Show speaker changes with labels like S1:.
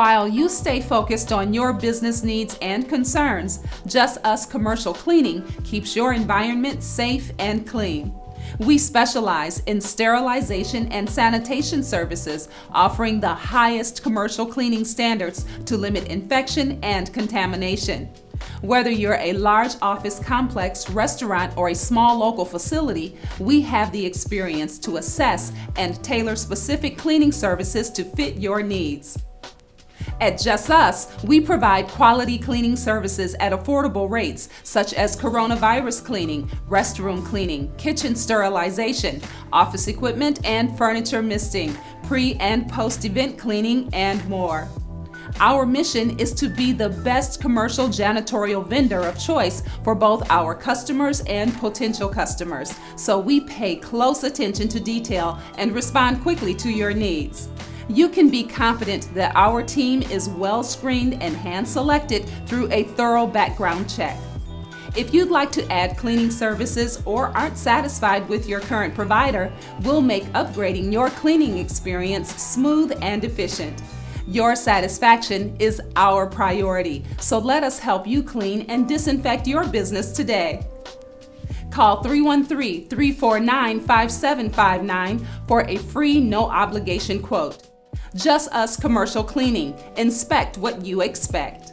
S1: While you stay focused on your business needs and concerns, Jus Us Commercial Cleaning keeps your environment safe and clean. We specialize in sterilization and sanitation services, offering the highest commercial cleaning standards to limit infection and contamination. Whether you're a large office complex, restaurant, or a small local facility, we have the experience to assess and tailor specific cleaning services to fit your needs. At Jus Us, we provide quality cleaning services at affordable rates, such as coronavirus cleaning, restroom cleaning, kitchen sterilization, office equipment and furniture misting, pre- and post-event cleaning, and more. Our mission is to be the best commercial janitorial vendor of choice for both our customers and potential customers, so we pay close attention to detail and respond quickly to your needs. You can be confident that our team is well screened and hand-selected through a thorough background check. If you'd like to add cleaning services or aren't satisfied with your current provider, we'll make upgrading your cleaning experience smooth and efficient. Your satisfaction is our priority, so let us help you clean and disinfect your business today. Call 313-349-5759 for a free no-obligation quote. Jus Us Commercial Cleaning. Inspect what you expect.